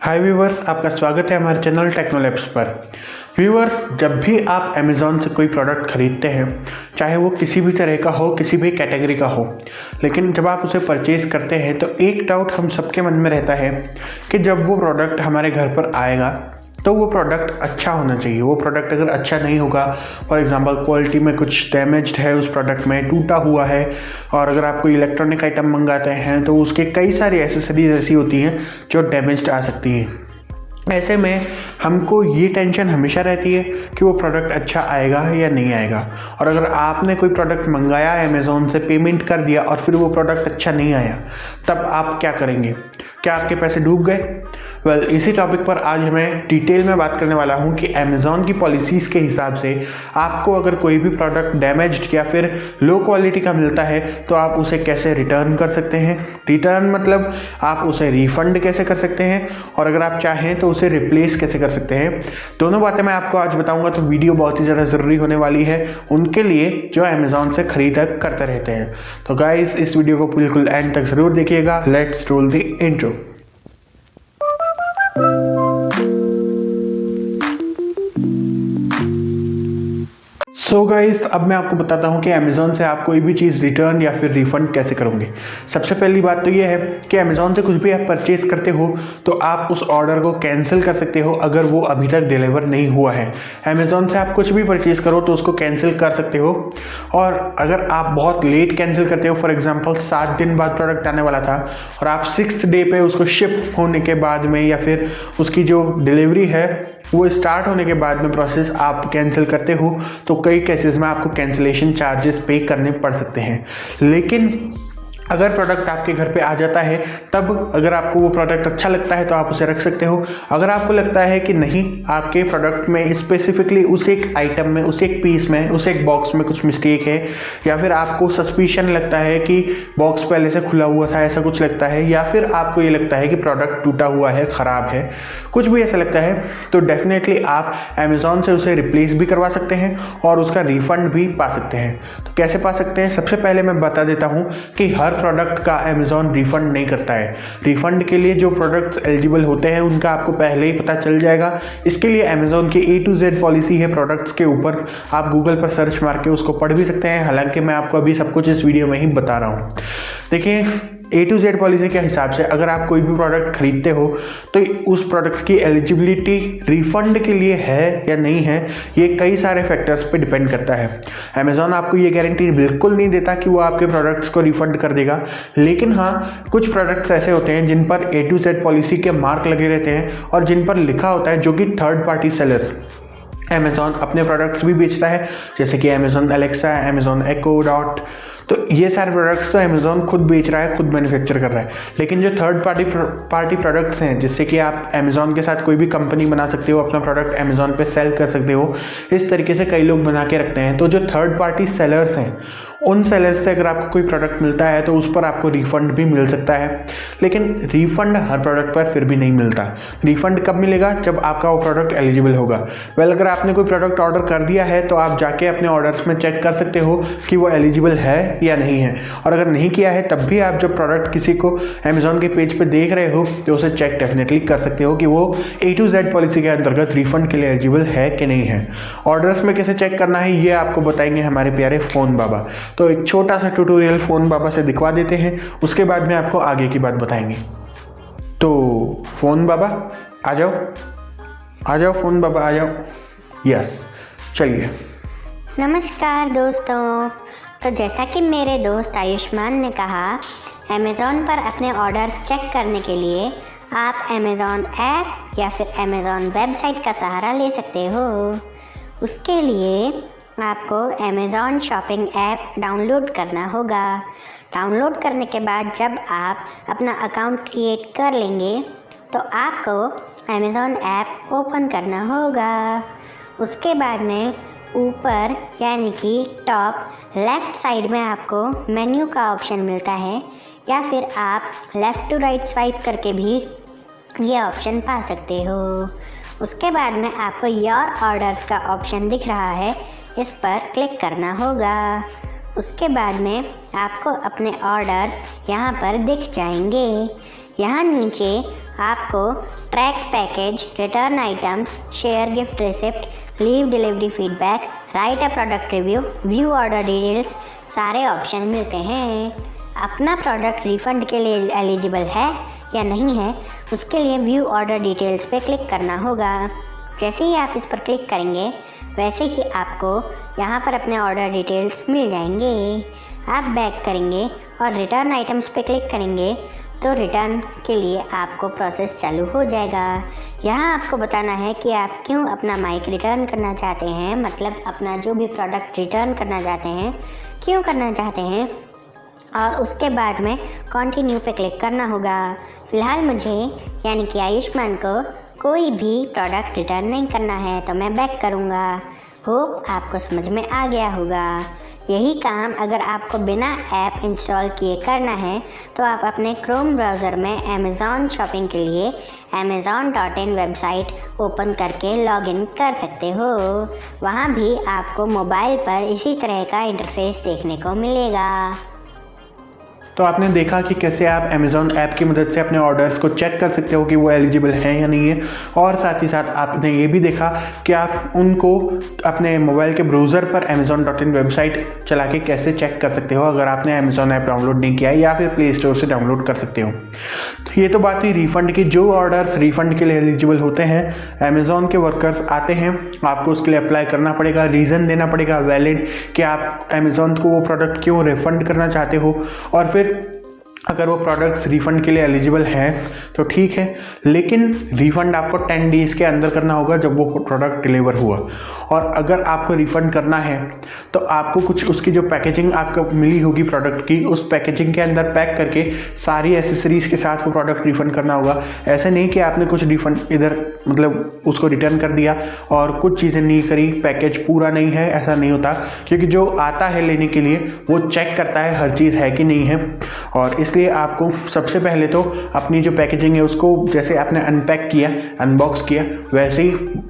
हाय viewers, आपका स्वागत है हमारे चैनल टेक्नोलैब्स पर। व्यूवर्स, जब भी आप अमेज़ॉन से कोई प्रोडक्ट खरीदते हैं, चाहे वो किसी भी तरह का हो, किसी भी कैटेगरी का हो, लेकिन जब आप उसे परचेज़ करते हैं तो एक डाउट हम सबके मन में रहता है कि जब वो प्रोडक्ट हमारे घर पर आएगा तो वो प्रोडक्ट अच्छा होना चाहिए। वो प्रोडक्ट अगर अच्छा नहीं होगा, फॉर एग्जांपल क्वालिटी में कुछ डैमेज्ड है, उस प्रोडक्ट में टूटा हुआ है, और अगर आप कोई इलेक्ट्रॉनिक आइटम मंगाते हैं तो उसके कई सारी एसेसरीज ऐसी होती हैं जो डैमेज्ड आ सकती हैं। ऐसे में हमको ये टेंशन हमेशा रहती है कि वो प्रोडक्ट अच्छा आएगा या नहीं आएगा। और अगर आपने कोई प्रोडक्ट मंगाया अमेज़ॉन से, पेमेंट कर दिया और फिर वो प्रोडक्ट अच्छा नहीं आया, तब आप क्या करेंगे? क्या आपके पैसे डूब गए? वेल, इसी टॉपिक पर आज मैं डिटेल में बात करने वाला हूं कि अमेज़ॉन की पॉलिसीज़ के हिसाब से आपको अगर कोई भी प्रोडक्ट डैमेज्ड या फिर लो क्वालिटी का मिलता है तो आप उसे कैसे रिटर्न कर सकते हैं। रिटर्न मतलब आप उसे रिफ़ंड कैसे कर सकते हैं, और अगर आप चाहें तो उसे रिप्लेस कैसे कर सकते हैं। दोनों बातें मैं आपको आज बताऊंगा, तो वीडियो बहुत ही ज़्यादा ज़रूरी होने वाली है उनके लिए जो अमेज़ॉन से खरीदारी करते रहते हैं। तो गाइस, इस वीडियो को बिल्कुल एंड तक ज़रूर देखिएगा। Let's roll the intro. So guys, अब मैं आपको बताता हूँ कि अमेज़ॉन से आप कोई भी चीज़ रिटर्न या फिर रिफ़ंड कैसे करोगे। सबसे पहली बात तो ये है कि अमेज़ॉन से कुछ भी आप परचेज़ करते हो तो आप उस ऑर्डर को कैंसिल कर सकते हो अगर वो अभी तक डिलीवर नहीं हुआ है। अमेज़ॉन से आप कुछ भी परचेज़ करो तो उसको कैंसिल कर सकते हो, और अगर आप बहुत लेट कैंसिल करते हो, फॉर एग्जाम्पल 7 दिन बाद प्रोडक्ट आने वाला था और आप 6th डे पे उसको शिप होने के बाद में या फिर उसकी जो डिलीवरी है वो स्टार्ट होने के बाद में प्रोसेस आप कैंसिल करते हो, तो कई केसेस में आपको कैंसिलेशन चार्जेस पे करने पड़ सकते हैं। लेकिन अगर प्रोडक्ट आपके घर पे आ जाता है, तब अगर आपको वो प्रोडक्ट अच्छा लगता है तो आप उसे रख सकते हो। अगर आपको लगता है कि नहीं, आपके प्रोडक्ट में स्पेसिफिकली उस एक आइटम में, उस एक पीस में, उस एक बॉक्स में कुछ मिस्टेक है, या फिर आपको सस्पिशन लगता है कि बॉक्स पहले से खुला हुआ था, ऐसा कुछ लगता है, या फिर आपको ये लगता है कि प्रोडक्ट टूटा हुआ है, ख़राब है, कुछ भी ऐसा लगता है, तो डेफिनेटली आप अमेज़ॉन से उसे रिप्लेस भी करवा सकते हैं और उसका रिफ़ंड भी पा सकते हैं। तो कैसे पा सकते हैं? सबसे पहले मैं बता देता हूँ कि हर प्रोडक्ट का अमेज़ॉन रिफ़ंड नहीं करता है। रिफ़ंड के लिए जो प्रोडक्ट्स एलिजिबल होते हैं उनका आपको पहले ही पता चल जाएगा। इसके लिए अमेज़ॉन की A to Z पॉलिसी है प्रोडक्ट्स के ऊपर, आप गूगल पर सर्च मार के उसको पढ़ भी सकते हैं। हालांकि मैं आपको अभी सब कुछ इस वीडियो में ही बता रहा हूँ। देखिए, A to Z पॉलिसी के हिसाब से अगर आप कोई भी प्रोडक्ट खरीदते हो तो उस प्रोडक्ट की एलिजिबिलिटी रिफ़ंड के लिए है या नहीं है, ये कई सारे फैक्टर्स पे डिपेंड करता है। अमेज़ॉन आपको ये गारंटी बिल्कुल नहीं देता कि वो आपके प्रोडक्ट्स को रिफ़ंड कर देगा, लेकिन हाँ, कुछ प्रोडक्ट्स ऐसे होते हैं जिन पर A to Z पॉलिसी के मार्क लगे रहते हैं और जिन पर लिखा होता है, जो कि थर्ड पार्टी सेलर्स, अमेज़ॉन अपने प्रोडक्ट्स भी बेचता है, जैसे कि Amazon Alexa, Amazon Echo Dot, तो ये सारे प्रोडक्ट्स तो अमेज़ॉन खुद बेच रहा है, खुद मैन्युफैक्चर कर रहा है। लेकिन जो थर्ड पार्टी प्रोडक्ट्स हैं, जिससे कि आप अमेज़ॉन के साथ कोई भी कंपनी बना सकते हो, अपना प्रोडक्ट अमेज़ॉन पे सेल कर सकते हो, इस तरीके से कई लोग बना के रखते हैं। तो जो थर्ड पार्टी सेलर्स हैं, उन सेलर्स से अगर आपको कोई प्रोडक्ट मिलता है तो उस पर आपको रिफ़ंड भी मिल सकता है, लेकिन रिफ़ंड हर प्रोडक्ट पर फिर भी नहीं मिलता। रिफ़ंड कब मिलेगा? जब आपका वो प्रोडक्ट एलिजिबल होगा। वेल, अगर आपने कोई प्रोडक्ट ऑर्डर कर दिया है तो आप जाके अपने ऑर्डर्स में चेक कर सकते हो कि वो एलिजिबल है या नहीं है, और अगर नहीं किया है तब भी आप जब प्रोडक्ट किसी को अमेज़ॉन के पेज पे देख रहे हो तो उसे चेक डेफिनेटली कर सकते हो कि वो A to Z पॉलिसी के अंतर्गत रिफ़ंड के लिए एलिजिबल है कि नहीं है। ऑर्डर्स में कैसे चेक करना है ये आपको बताएंगे हमारे प्यारे फ़ोन बाबा। तो एक छोटा सा ट्यूटोरियल फ़ोन बाबा से दिखवा देते हैं, उसके बाद में आपको आगे की बात बताएंगे। तो फ़ोन बाबा आ जाओ, आ जाओ फ़ोन बाबा, आ जाओ। यस, चलिए। नमस्कार दोस्तों। तो जैसा कि मेरे दोस्त आयुष्मान ने कहा, अमेज़ॉन पर अपने ऑर्डर्स चेक करने के लिए आप अमेज़ॉन ऐप या फिर अमेज़ॉन वेबसाइट का सहारा ले सकते हो। उसके लिए आपको अमेज़ॉन शॉपिंग ऐप डाउनलोड करना होगा। डाउनलोड करने के बाद जब आप अपना अकाउंट क्रिएट कर लेंगे तो आपको अमेज़ॉन ऐप ओपन करना होगा। उसके बाद में ऊपर यानी कि टॉप लेफ़्ट साइड में आपको मेन्यू का ऑप्शन मिलता है, या फिर आप लेफ़्ट टू राइट स्वाइप करके भी ये ऑप्शन पा सकते हो। उसके बाद में आपको योर ऑर्डर्स का ऑप्शन दिख रहा है, इस पर क्लिक करना होगा। उसके बाद में आपको अपने ऑर्डर्स यहाँ पर दिख जाएंगे। यहाँ नीचे आपको track package, return items, share gift receipt, leave delivery feedback, right a product review, view order details सारे ऑप्शन मिलते हैं। अपना प्रोडक्ट रिफ़ंड के लिए एलिजिबल है या नहीं है, उसके लिए व्यू ऑर्डर डिटेल्स पे क्लिक करना होगा। जैसे ही आप इस पर क्लिक करेंगे वैसे ही आपको यहाँ पर अपने ऑर्डर डिटेल्स मिल जाएंगे। आप बैक करेंगे और रिटर्न आइटम्स पे क्लिक करेंगे तो रिटर्न के लिए आपको प्रोसेस चालू हो जाएगा। यहाँ आपको बताना है कि आप क्यों अपना माइक रिटर्न करना चाहते हैं, मतलब अपना जो भी प्रोडक्ट रिटर्न करना चाहते हैं क्यों करना चाहते हैं, और उसके बाद में कंटिन्यू पे क्लिक करना होगा। फ़िलहाल मुझे यानी कि आयुष्मान को कोई भी प्रोडक्ट रिटर्न नहीं करना है तो मैं बैक करूँगा। होप आपको समझ में आ गया होगा। यही काम अगर आपको बिना ऐप इंस्टॉल किए करना है तो आप अपने क्रोम ब्राउज़र में अमेज़ॉन शॉपिंग के लिए amazon.in वेबसाइट ओपन करके लॉगिन कर सकते हो। वहाँ भी आपको मोबाइल पर इसी तरह का इंटरफेस देखने को मिलेगा। तो आपने देखा कि कैसे आप अमेज़ॉन ऐप की मदद से अपने ऑर्डर्स को चेक कर सकते हो कि वो एलिजिबल हैं या नहीं है, और साथ ही साथ आपने ये भी देखा कि आप उनको अपने मोबाइल के ब्राउज़र पर amazon.in वेबसाइट चला के कैसे चेक कर सकते हो अगर आपने अमेज़ॉन ऐप डाउनलोड नहीं किया है, या फिर प्ले स्टोर से डाउनलोड कर सकते हो। तो ये तो बात हुई रिफ़ंड की। जो ऑर्डर्स रिफ़ंड के लिए एलिजिबल होते हैं, अमेज़ॉन के वर्कर्स आते हैं, आपको उसके लिए अप्लाई करना पड़ेगा, रीज़न देना पड़ेगा वैलिड कि आप अमेज़ॉन को वो प्रोडक्ट क्यों रिफ़ंड करना चाहते हो, और फिर अगर वो प्रोडक्ट्स रिफ़ंड के लिए एलिजिबल हैं तो ठीक है, लेकिन रिफ़ंड आपको 10 डेज़ के अंदर करना होगा जब वो प्रोडक्ट डिलीवर हुआ। और अगर आपको रिफ़ंड करना है तो आपको कुछ उसकी जो पैकेजिंग आपको मिली होगी प्रोडक्ट की, उस पैकेजिंग के अंदर पैक करके सारी एसेसरीज़ के साथ वो प्रोडक्ट रिफ़ंड करना होगा। ऐसे नहीं कि आपने कुछ रिफ़ंड इधर मतलब उसको रिटर्न कर दिया और कुछ चीज़ें नहीं करी, पैकेज पूरा नहीं है, ऐसा नहीं होता। क्योंकि जो आता है लेने के लिए वो चेक करता है हर चीज़ है कि नहीं है, और इसलिए आपको सबसे पहले तो अपनी जो पैकेजिंग है उसको जैसे आपने अनपैक किया, अनबॉक्स किया, वैसे ही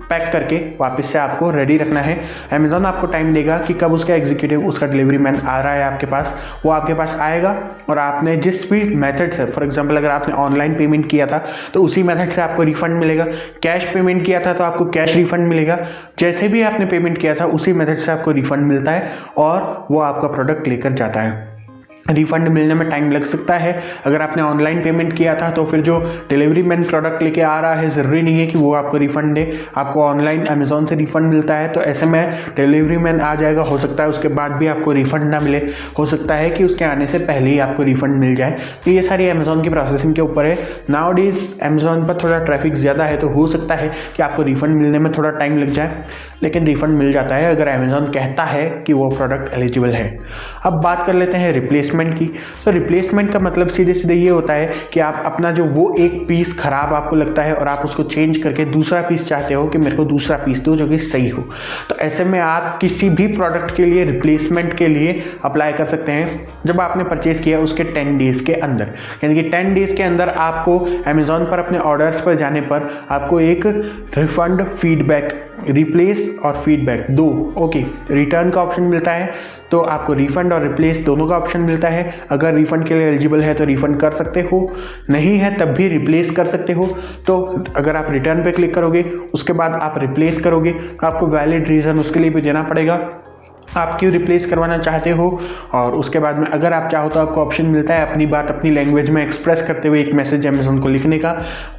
पैक करके वापस से आपको रेडी रखना है। अमेज़ॉन आपको टाइम देगा कि कब उसका एग्जीक्यूटिव, उसका डिलीवरी मैन आ रहा है आपके पास, वो आपके पास आएगा और आपने जिस भी मेथड से, फॉर एग्जांपल अगर आपने ऑनलाइन पेमेंट किया था तो उसी मेथड से आपको रिफ़ंड मिलेगा, कैश पेमेंट किया था तो आपको कैश रिफ़ंड मिलेगा, जैसे भी आपने पेमेंट किया था उसी मेथड से आपको रिफ़ंड मिलता है और वो आपका प्रोडक्ट लेकर जाता है। रिफ़ंड मिलने में टाइम लग सकता है। अगर आपने ऑनलाइन पेमेंट किया था तो फिर जो डिलीवरी मैन प्रोडक्ट लेके आ रहा है ज़रूरी नहीं है कि वो आपको रिफ़ंड दे, आपको ऑनलाइन अमेज़ॉन से रिफ़ंड मिलता है, तो ऐसे में डिलीवरी मैन आ जाएगा, हो सकता है उसके बाद भी आपको रिफ़ंड ना मिले, हो सकता है कि उसके आने से पहले ही आपको रिफ़ंड मिल जाए। तो ये सारी अमेज़ॉन की प्रोसेसिंग के ऊपर है। नाउ डेज़ अमेज़ॉन पर थोड़ा ट्रैफिक ज़्यादा है तो हो सकता है कि आपको रिफ़ंड मिलने में थोड़ा टाइम लग जाए, लेकिन रिफ़ंड मिल जाता है अगर अमेज़ॉन कहता है कि वो प्रोडक्ट एलिजिबल है। अब बात कर लेते हैं रिप्लेसमेंट की। तो रिप्लेसमेंट का मतलब सीधे सीधे ये होता है कि आप अपना जो वो एक पीस ख़राब आपको लगता है और आप उसको चेंज करके दूसरा पीस चाहते हो कि मेरे को दूसरा पीस दो जो कि सही हो। तो ऐसे में आप किसी भी प्रोडक्ट के लिए रिप्लेसमेंट के लिए अप्लाई कर सकते हैं जब आपने परचेज़ किया उसके 10 डेज़ के अंदर। यानी कि 10 डेज़ के अंदर आपको अमेज़ॉन पर अपने ऑर्डर्स पर जाने पर आपको एक रिफ़ंड, फीडबैक, रिप्लेस और फीडबैक दो, ओके, रिटर्न का ऑप्शन मिलता है, तो आपको रिफ़ंड और रिप्लेस दोनों का ऑप्शन मिलता है। अगर रिफ़ंड के लिए एलिजिबल है तो रिफ़ंड कर सकते हो, नहीं है तब भी रिप्लेस कर सकते हो। तो अगर आप रिटर्न पे क्लिक करोगे उसके बाद आप रिप्लेस करोगे तो आपको वैलिड रीज़न उसके लिए भी देना पड़ेगा आप क्यों रिप्लेस करवाना चाहते हो, और उसके बाद में अगर आप चाहो तो आपको ऑप्शन मिलता है अपनी बात अपनी लैंग्वेज में एक्सप्रेस करते हुए एक मैसेज अमेज़ॉन को लिखने का।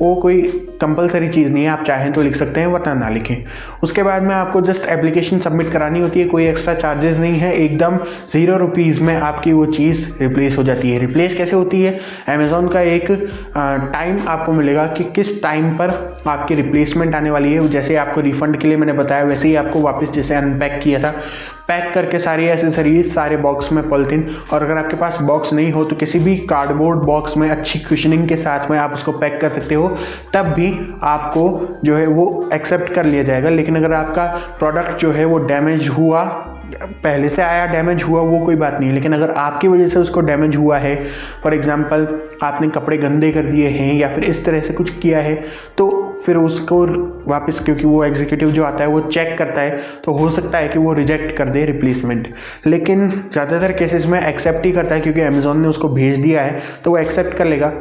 वो कोई कंपलसरी चीज़ नहीं है, आप चाहें तो लिख सकते हैं वरना ना लिखें। उसके बाद में आपको जस्ट एप्लीकेशन सबमिट करानी होती है, कोई एक्स्ट्रा चार्जेस नहीं है, एकदम 0 रुपीज़ में आपकी वो चीज़ रिप्लेस हो जाती है। रिप्लेस कैसे होती है, अमेज़ॉन का एक टाइम आपको मिलेगा कि किस टाइम पर आपकी रिप्लेसमेंट आने वाली है। जैसे आपको रिफ़ंड के लिए मैंने बताया वैसे ही आपको वापस जैसे अनपैक किया था, पैक करके सारी एसेसरीज सारे बॉक्स में पॉलिथीन, और अगर आपके पास बॉक्स नहीं हो तो किसी भी कार्डबोर्ड बॉक्स में अच्छी कुशनिंग के साथ में आप उसको पैक कर सकते हो, तब भी आपको जो है वो एक्सेप्ट कर लिया जाएगा। लेकिन अगर आपका प्रोडक्ट जो है वो डैमेज हुआ, पहले से आया डैमेज हुआ, वो कोई बात नहीं है, लेकिन अगर आपकी वजह से उसको डैमेज हुआ है, फॉर एग्जांपल आपने कपड़े गंदे कर दिए हैं या फिर इस तरह से कुछ किया है, तो फिर उसको वापस, क्योंकि वो एग्जीक्यूटिव जो आता है वो चेक करता है, तो हो सकता है कि वो रिजेक्ट कर दे रिप्लेसमेंट। लेकिन ज़्यादातर केसेस में एक्सेप्ट ही करता है, क्योंकि अमेज़ॉन ने उसको भेज दिया है तो वो एक्सेप्ट कर लेगा।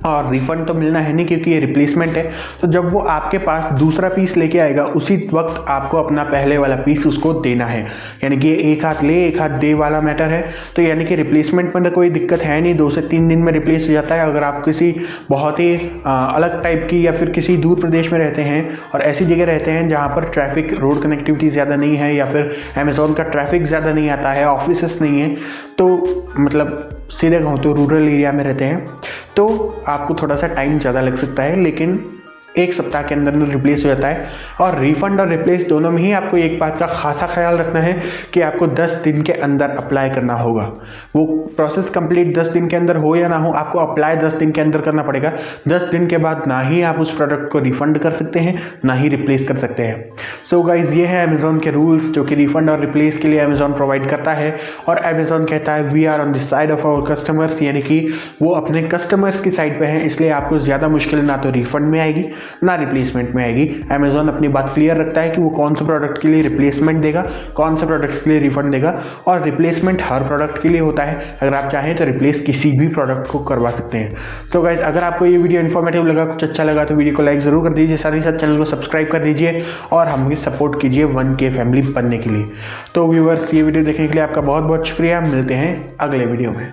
और रिफ़ंड तो मिलना है नहीं क्योंकि ये रिप्लेसमेंट है। तो जब वो आपके पास दूसरा पीस लेके आएगा उसी वक्त आपको अपना पहले वाला पीस उसको देना है। यानी कि एक हाथ ले एक हाथ दे वाला मैटर है। तो यानी कि रिप्लेसमेंट में तो कोई दिक्कत है नहीं, 2 से 3 दिन में रिप्लेस हो जाता है। अगर आप किसी बहुत ही अलग टाइप की या फिर किसी दूर प्रदेश में रहते हैं और ऐसी जगह रहते हैं जहाँ पर ट्रैफिक रोड कनेक्टिविटी ज़्यादा नहीं है या फिर अमेज़ॉन का ट्रैफिक ज़्यादा नहीं आता है, ऑफिसेस नहीं है, तो मतलब सीधे कहूँ तो रूरल एरिया में रहते हैं, तो आपको थोड़ा सा टाइम ज़्यादा लग सकता है, लेकिन 1 सप्ताह के अंदर रिप्लेस हो जाता है। और रिफ़ंड और रिप्लेस दोनों में ही आपको एक बात का खासा ख्याल रखना है कि आपको 10 दिन के अंदर अप्लाई करना होगा। वो प्रोसेस कंप्लीट 10 दिन के अंदर हो या ना हो, आपको अप्लाई 10 दिन के अंदर करना पड़ेगा। 10 दिन के बाद ना ही आप उस प्रोडक्ट को रिफ़ंड कर सकते हैं ना ही रिप्लेस कर सकते हैं। सो गाइज़, ये है अमेज़ॉन के रूल्स जो कि रिफ़ंड और रिप्लेस के लिए अमेज़ॉन प्रोवाइड करता है। और अमेज़ॉन कहता है we are on the side of our customers, यानी कि वो अपने कस्टमर्स की साइड पे हैं, इसलिए आपको ज़्यादा मुश्किल ना तो रिफ़ंड में आएगी ना रिप्लेसमेंट में आएगी। अमेज़ॉन अपनी बात क्लियर रखता है कि वो कौन से प्रोडक्ट के लिए रिप्लेसमेंट देगा, कौन से प्रोडक्ट के लिए रिफंड देगा। और रिप्लेसमेंट हर प्रोडक्ट के लिए होता है, अगर आप चाहें तो रिप्लेस किसी भी प्रोडक्ट को करवा सकते हैं। सो गाइज, अगर आपको ये वीडियो इन्फॉर्मेटिव लगा, कुछ अच्छा लगा तो वीडियो को लाइक ज़रूर कर दीजिए, साथ ही साथ चैनल को सब्सक्राइब कर दीजिए और हमें सपोर्ट कीजिए 1K फैमिली बनने के लिए। तो व्यूअर्स, ये वीडियो देखने के लिए आपका बहुत बहुत शुक्रिया। मिलते हैं अगले वीडियो में।